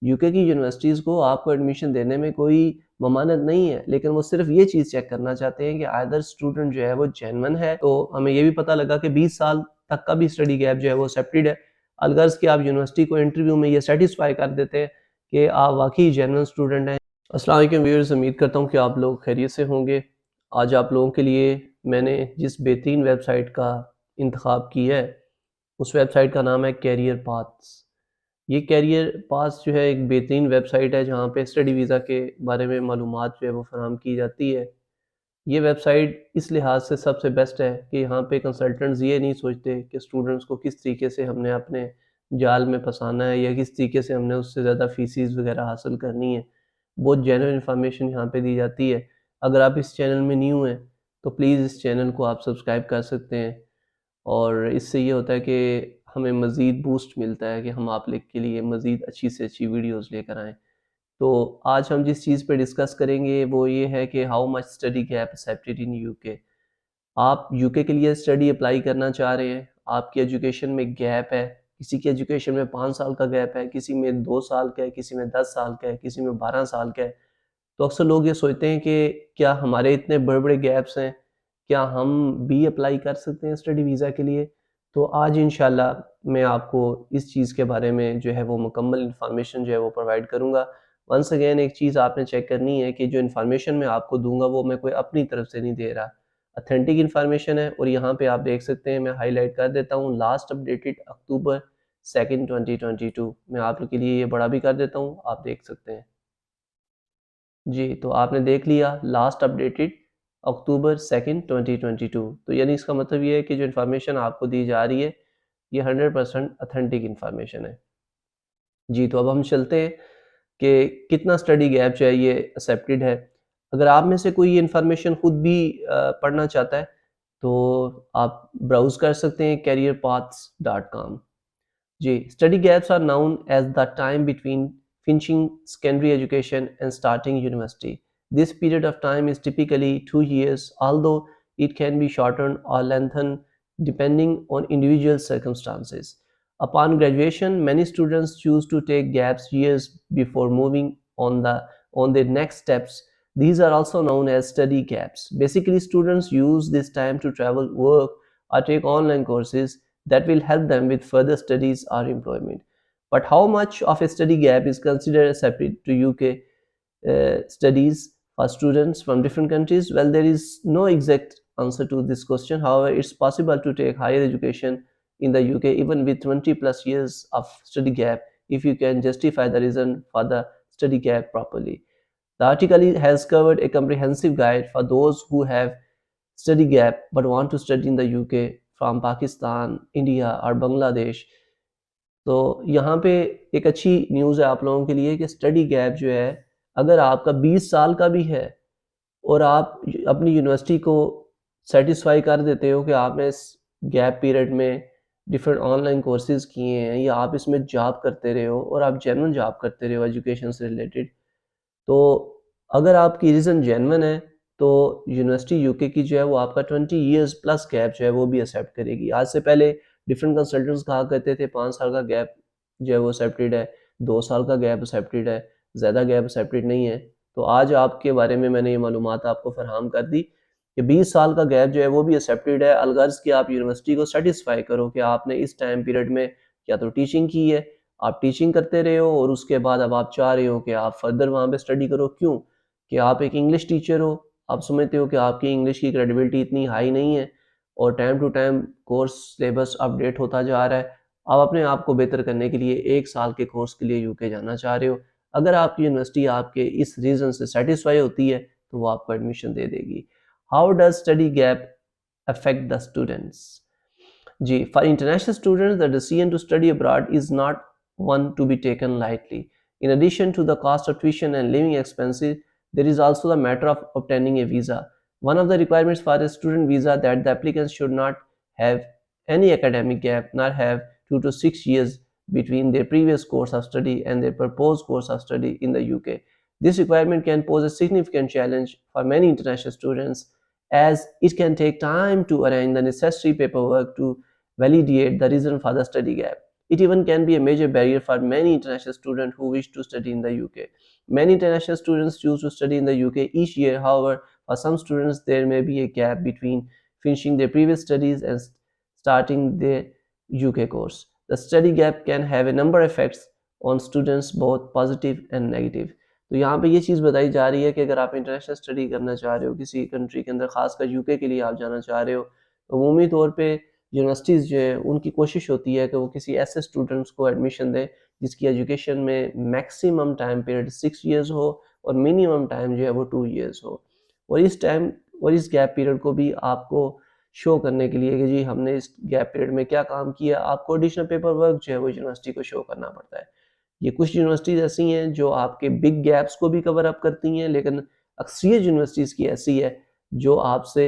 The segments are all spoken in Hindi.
यूके की यूनिवर्सिटीज़ को आपको एडमिशन देने में कोई ममानत नहीं है, लेकिन वो सिर्फ ये चीज़ चेक करना चाहते हैं कि आइदर स्टूडेंट जो है वो जेन्युइन है। तो हमें ये भी पता लगा कि 20 साल तक का भी स्टडी गैप जो है वो एक्सेप्टेड है। अलगर्ज कि आप यूनिवर्सिटी को इंटरव्यू में ये सेटिस्फाई कर देते हैं कि आप वाकई जेन्युइन स्टूडेंट हैं। अस्सलाम वालेकुम व्यूअर्स, उम्मीद करता हूँ कि आप लोग खैरियत से होंगे। आज आप लोगों के लिए मैंने जिस बेहतरीन वेबसाइट का इंतखाब की है, उस वेबसाइट का नाम है कैरियर पाथ्स। ये कैरियर पास जो है एक बेहतरीन वेबसाइट है जहाँ पे स्टडी वीज़ा के बारे में मालूमात जो है वो फराहम की जाती है। ये वेबसाइट इस लिहाज से सबसे बेस्ट है कि यहाँ पे कंसल्टेंट्स ये नहीं सोचते कि स्टूडेंट्स को किस तरीके से हमने अपने जाल में फंसाना है या किस तरीके से हमने उससे ज़्यादा फ़ीसिज़ वगैरह हासिल करनी है। बहुत जेन्युइन इन्फॉर्मेशन यहाँ पे दी जाती है। अगर आप इस चैनल में न्यू हैं तो प्लीज़ इस चैनल को आप सब्सक्राइब कर सकते हैं और इससे ये होता है कि हमें मज़ीद बूस्ट मिलता है कि हम आप लोग के लिए मज़ीद अच्छी से अच्छी वीडियोज़ लेकर आएँ। तो आज हम जिस चीज़ पे डिस्कस करेंगे वो ये है कि how much study gap accepted in UK. आप यूके के लिए स्टडी अप्लाई करना चाह रहे हैं, आपकी एजुकेशन में गैप है, किसी की एजुकेशन में 5 साल का गैप है, किसी में 2 साल का है, किसी में 10 साल का है, किसी में 12 साल का है। तो अक्सर लोग ये सोचते हैं कि क्या हमारे इतने बड़े-बड़े गैप्स हैं, क्या हम भी अप्लाई कर सकते हैं स्टडी वीज़ा के लिए? तो आज इंशाल्लाह मैं आपको इस चीज़ के बारे में जो है वो मुकम्मल इन्फॉर्मेशन जो है वो प्रोवाइड करूँगा। वंस अगेन एक चीज़ आपने चेक करनी है कि जो इन्फॉर्मेशन मैं आपको दूँगा वो मैं कोई अपनी तरफ से नहीं दे रहा। ऑथेंटिक इन्फॉर्मेशन है और यहाँ पे आप देख सकते हैं, मैं हाइलाइट कर देता हूँ, लास्ट अपडेटेड अक्टूबर 2 2022। मैं आप लोग के लिए ये बड़ा भी कर देता हूँ, आप देख सकते हैं। जी, तो आपने देख लिया लास्ट अपडेटेड अक्टूबर 2 2022। तो यानी इसका मतलब ये है कि जो इन्फॉर्मेशन आपको दी जा रही है, ये 100% ऑथेंटिक इन्फॉर्मेशन है। जी, तो अब हम चलते हैं कि कितना स्टडी गैप जो है ये एक्सेप्टेड है। अगर आप में से कोई ये इन्फॉर्मेशन खुद भी पढ़ना चाहता है, तो आप ब्राउज़ कर सकते हैं careerpaths.com। Ji, study gaps are known as the time between finishing secondary education and starting university. This period of time is typically 2 years, although it can be shortened or lengthened depending on individual circumstances. Upon graduation, many students choose to take gaps years before moving on their next steps. These are also known as study gaps. Basically, students use this time to travel, work, or take online courses that will help them with further studies or employment. But how much of a study gap is considered separate to UK studies for students from different countries? Well, there is no exact answer to this question. However, it's possible to take higher education in the UK even with 20 plus years of study gap if you can justify the reason for the study gap properly. The article has covered a comprehensive guide for those who have study gap but want to study in the UK from Pakistan, India और बांग्लादेश। तो यहाँ पे एक अच्छी न्यूज़ है आप लोगों के लिए कि स्टडी गैप जो है, अगर आपका 20 साल का भी है और आप अपनी यूनिवर्सिटी को सेटिस्फाई कर देते हो कि आपने इस गैप पीरियड में डिफरेंट ऑनलाइन कोर्सेज किए हैं या आप इसमें जॉब करते रहे हो और आप जेन्युइन जॉब करते रहे हो एजुकेशन से रिलेटेड, तो अगर आपकी रीज़न जेन्युइन है तो यूनिवर्सिटी यूके की जो है वो आपका 20 इयर्स प्लस गैप जो है वो भी एक्सेप्ट करेगी। आज से पहले डिफरेंट कंसल्टेंट्स कहा करते थे 5 साल का गैप जो है वो एक्सेप्टेड है, 2 साल का गैप एक्सेप्टेड है, ज़्यादा गैप एक्सेप्टेड नहीं है। तो आज आपके बारे में मैंने ये मालूमात आपको फराहम कर दी कि 20 साल का गैप जो है वो भी एक्सेप्टेड है, अलगर्ज़ कि आप यूनिवर्सिटी को सैटिस्फाई करो कि आपने इस टाइम पीरियड में या तो टीचिंग की है, आप टीचिंग करते रहे हो और उसके बाद अब आप चाह रहे हो कि आप फर्दर वहाँ पे स्टडी करो। क्यों? कि आप एक इंग्लिश टीचर हो, आप समझते हो कि आपकी इंग्लिश की क्रेडिबिलिटी इतनी हाई नहीं है और time to time course syllabus update होता जा रहा है। आप अपने आप को बेहतर करने के लिए 1 साल के कोर्स के लिए यूके जाना चाह रहे हो। अगर आपकी यूनिवर्सिटी आपके इस रीज़न से सैटिस्फाई होती है, तो वो आपको एडमिशन दे देगी। How does study gap affect the students? G. For international students, the decision to study abroad is not one to be taken lightly. In addition to the cost of tuition and living expenses, there is also the matter of obtaining a visa. One of the requirements for a student visa that the applicants should not have any academic gap, nor have 2 to 6 years between their previous course of study and their proposed course of study in the UK. This requirement can pose a significant challenge for many international students as it can take time to arrange the necessary paperwork to validate the reason for the study gap. It even can be a major barrier for many international students who wish to study in the UK. Many international students choose to study in the UK each year. However, for some students, there may be a gap between finishing their previous studies and starting their UK course. The study gap can have a number of effects on students, both positive and negative. तो यहाँ पे ये चीज़ बताई जा रही है कि अगर आप इंटरनेशनल स्टडी करना चाह रहे हो किसी कंट्री के अंदर, खासकर यूके के लिए आप जाना चाह रहे हो, तो अमूमी तौर पे यूनिवर्सिटीज़ जो है उनकी कोशिश होती है कि वो किसी ऐसे स्टूडेंट्स को एडमिशन दें जिसकी एजुकेशन में मैक्सिमम टाइम पीरियड 6 इयर्स हो और मिनिमम टाइम जो है वो 2 इयर्स हो। और इस गैप पीरियड को भी आपको शो करने के लिए कि जी हमने इस गैप पीरियड में क्या काम किया, आपको एडिशनल पेपर वर्क जो है वो यूनिवर्सिटी को शो करना पड़ता है। ये कुछ यूनिवर्सिटीज़ ऐसी हैं जो आपके बिग गैप्स को भी कवर अप करती हैं, लेकिन अक्सरियत यूनिवर्सिटीज़ की ऐसी है जो आपसे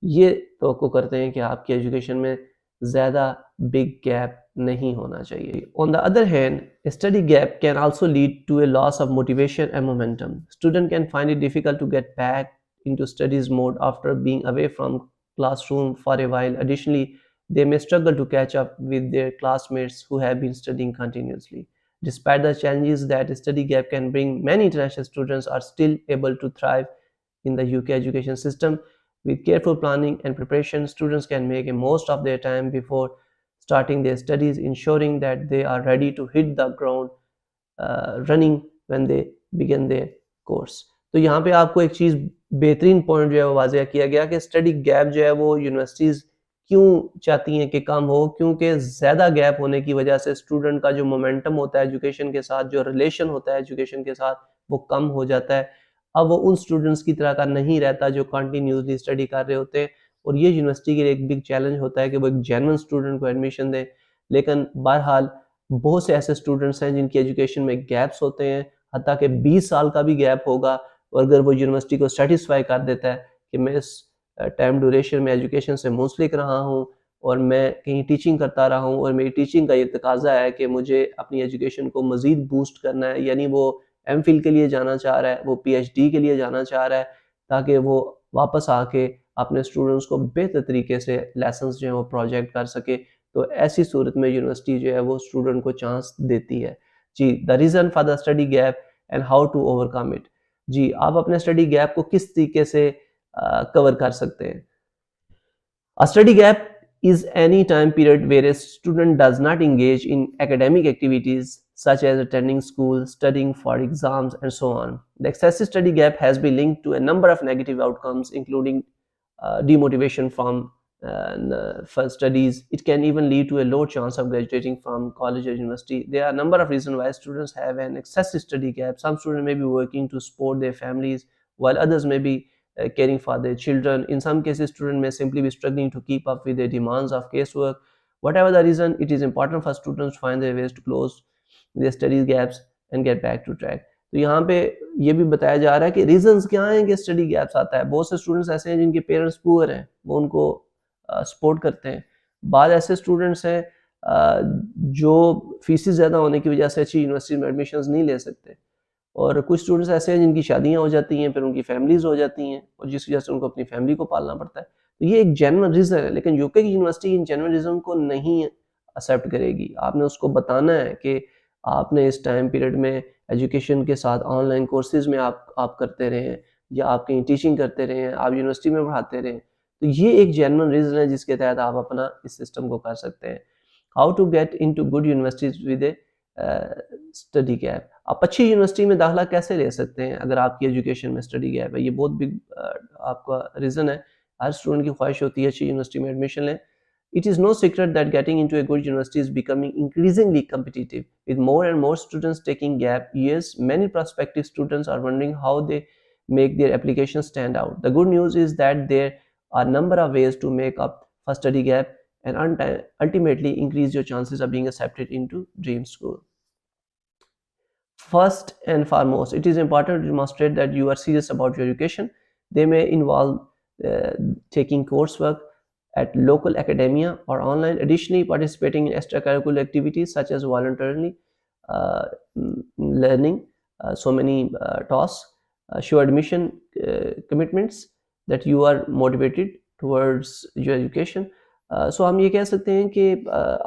ये तवक्को करते हैं कि आपकी एजुकेशन में ज़्यादा बिग गैप नहीं होना चाहिए। On the other hand, study gap can also lead to a loss of motivation and momentum. Student can find it difficult to get back into studies mode after being away from classroom for a while. Additionally, they may struggle to catch up with their classmates who have been studying continuously. Despite the challenges that study gap can bring, many international students are still able to thrive in the UK education system. With careful planning and preparation, students can make a most of their time before starting their studies, ensuring that they are ready to hit the ground running when they begin their course. तो यहाँ पे आपको एक चीज़ बेहतरीन पॉइंट जो है वो वाज़ह किया गया कि स्टडी गैप जो है वो यूनिवर्सिटीज़ क्यों चाहती हैं कि कम हो, क्योंकि ज़्यादा गैप होने की वजह से स्टूडेंट का जो मोमेंटम होता है एजुकेशन के साथ, जो रिलेशन होता है एजुकेशन के साथ, वो कम हो जाता है। अब वो उन स्टूडेंट्स की तरह का नहीं रहता जो कंटिन्यूसली स्टडी कर रहे होते हैं, और ये यूनिवर्सिटी के लिए एक बिग चैलेंज होता है कि वो एक जेन्युइन स्टूडेंट को एडमिशन दें। लेकिन बहरहाल बहुत से ऐसे स्टूडेंट्स हैं जिनकी एजुकेशन में गैप्स होते हैं, हत्ता कि 20 साल का भी गैप होगा, और अगर वो यूनिवर्सिटी को सेटिस्फाई कर देता है कि मैं इस टाइम ड्यूरेशन में एजुकेशन से मुंसलिक रहा हूँ और मैं कहीं टीचिंग करता रहा हूँ और मेरी टीचिंग का ये तकाजा है कि मुझे अपनी एजुकेशन को मज़ीद बूस्ट करना है, यानी वो एमफिल के लिए जाना चाह रहा है, वो पीएचडी के लिए जाना चाह रहा है, ताकि वो वापस आके अपने स्टूडेंट्स को बेहतर तरीके से लेसन्स जो हैं वो प्रोजेक्ट कर सके। तो ऐसी सूरत में यूनिवर्सिटी जो है वो स्टूडेंट को चांस देती है। जी, the reason for the study gap and how to overcome it. जी, आप अपने स्टडी गैप को किस तरीके से कवर कर सकते हैं? A study gap is any time period where a student does not engage in academic activities such as attending school, studying for exams, and so on. The excessive study gap has been linked to a number of negative outcomes, including demotivation from for studies. It can even lead to a low chance of graduating from college or university. There are a number of reasons why students have an excessive study gap. Some students may be working to support their families, while others may be caring for their children. In some cases, students may simply be struggling to keep up with the demands of casework. Whatever the reason, it is important for students to find their ways to close their study gaps and get back to track. तो यहाँ पे ये भी बताया जा रहा है कि रीजंस क्या हैं कि स्टडी गैप्स आता है। बहुत से स्टूडेंट्स ऐसे हैं जिनके पेरेंट्स पुअर हैं, वो उनको सपोर्ट करते हैं। बाद ऐसे स्टूडेंट्स हैं जो फीसेस ज़्यादा होने की वजह से अच्छी यूनिवर्सिटी में एडमिशन्स नहीं ले सकते, और कुछ स्टूडेंट्स ऐसे हैं जिनकी शादियाँ हो जाती हैं, फिर उनकी फैमिलीज़ हो जाती हैं, और जिस वजह से उनको अपनी फैमिली को पालना पड़ता है। तो ये एक जेन्युइन रीज़न है, लेकिन यूके की यूनिवर्सिटी इन जेन्युइन रीज़न को नहीं एक्सेप्ट करेगी। आपने उसको बताना है कि आपने इस टाइम पीरियड में एजुकेशन के साथ ऑनलाइन कोर्सेज़ में आप करते रहे हैं, या आप कहीं टीचिंग करते रहे हैं, आप यूनिवर्सिटी में पढ़ाते रहे हैं। तो ये एक जेन्युइन रीज़न है जिसके तहत आप अपना इस सिस्टम को कर सकते हैं। How to get into good universities with a study gap. आप अच्छी यूनिवर्सिटी में दाखिला कैसे ले सकते हैं अगर आपकी एजुकेशन में स्टडी गैप है? ये बहुत बिग आपका रीज़न है। हर स्टूडेंट की ख्वाहिश होती है अच्छी यूनिवर्सिटी में एडमिशन लें। It is no secret that getting into a good university is becoming increasingly competitive. With more and more students taking gap years, many prospective students are wondering how they make their applications stand out. The good news is that there are a number of ways to make up for study gap and ultimately increase your chances of being accepted into dream school. First and foremost, it is important to demonstrate that you are serious about your education. They may involve taking coursework at local academia or online. Additionally, participating in extracurricular activities such as voluntarily learning so many tasks show admission commitments that you are motivated towards your education. So हम ये कह सकते हैं कि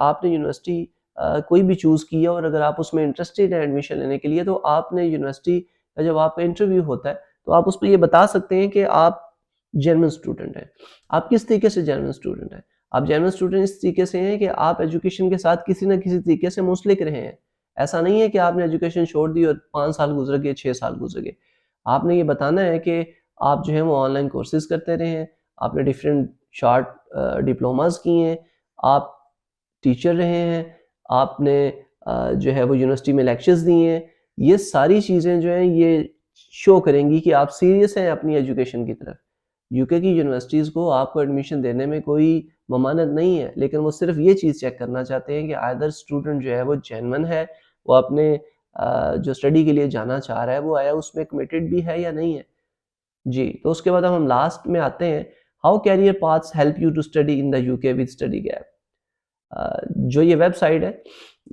आपने यूनिवर्सिटी कोई भी चूज़ किया और अगर आप उसमें इंटरेस्टेड हैं एडमिशन लेने के लिए, तो आपने यूनिवर्सिटी का जब आपका इंटरव्यू होता है, तो आप उसमें ये बता सकते हैं कि आप जेन्युइन स्टूडेंट हैं। आप किस तरीके से जेन्युइन स्टूडेंट हैं? आप जेन्युइन स्टूडेंट इस तरीके से हैं कि आप एजुकेशन के साथ किसी न किसी तरीके से मुंसलिक रहे हैं। ऐसा नहीं है कि आपने एजुकेशन छोड़ दी और 5 साल गुज़र गए, 6 साल गुज़र गए। आपने ये बताना है कि आप जो है वो ऑनलाइन कोर्सेज़ करते रहे हैं, आपने डिफरेंट शॉर्ट डिप्लोमाज़ किए हैं, आप टीचर रहे हैं, आपने जो है वो यूनिवर्सिटी में लेक्चर्स दिए हैं। ये सारी चीज़ें जो हैं ये शो करेंगी कि आप सीरियस हैं अपनी एजुकेशन की तरफ। यूके की यूनिवर्सिटीज़ को आपको एडमिशन देने में कोई ममानत नहीं है, लेकिन वो सिर्फ़ ये चीज़ चेक करना चाहते हैं कि आइदर स्टूडेंट जो है वो जेन्युइन है, वो अपने जो स्टडी के लिए जाना चाह रहा है, वो आया उसमें कमिटेड भी है या नहीं है। जी, तो उसके बाद अब हम लास्ट में आते हैं, how career paths help you to study in the UK with study gap. जो ये वेबसाइट है,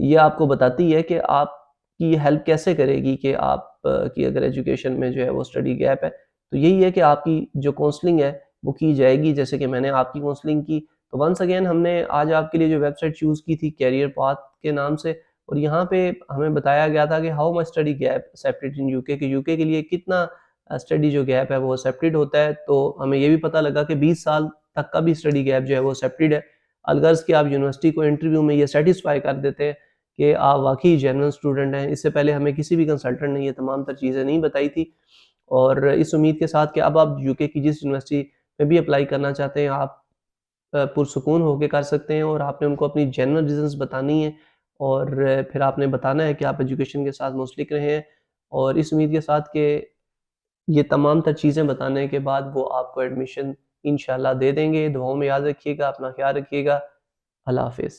ये आपको बताती है कि आपकी हेल्प कैसे करेगी कि आप की अगर एजुकेशन में जो है वो स्टडी गैप है, तो यही है कि आपकी जो काउंसलिंग है, वो की जाएगी जैसे कि मैंने आपकी काउंसलिंग की। तो वंस अगेन हमने आज आपके लिए जो वेबसाइट चूज़ की थी करियर पाथ के नाम से और यहाँ पे हमें बताया गया था कि how much study gap accepted in UK कि यूके के लिए कितना स्टडी जो गैप है वो एक्सेप्टेड होता है। तो हमें ये भी पता लगा कि 20 साल तक का भी स्टडी गैप जो है वो एक्सेप्टेड है। अलगर्ज़ कि आप यूनिवर्सिटी को इंटरव्यू में ये सैटिस्फाई कर देते हैं कि आप वाक़ई जेन्युइन स्टूडेंट हैं। इससे पहले हमें किसी भी कंसल्टेंट ने ये तमाम तर चीज़ें नहीं बताई थी और इस उम्मीद के साथ कि अब आप यूके की जिस यूनिवर्सिटी में भी अप्लाई करना चाहते हैं, आप पुरसुकून होके कर सकते हैं और आपने उनको अपनी जेन्युइन रीज़न्स बतानी है और फिर आपने बताना है कि आप एजुकेशन के साथ मुंसलिक रहे हैं और इस उम्मीद के साथ कि ये तमाम तर चीज़ें बताने के बाद वो आपको एडमिशन इंशाल्लाह दे देंगे। दुआओं में याद रखिएगा, अपना ख़्याल रखिएगा। अल्लाह हाफ़िज़।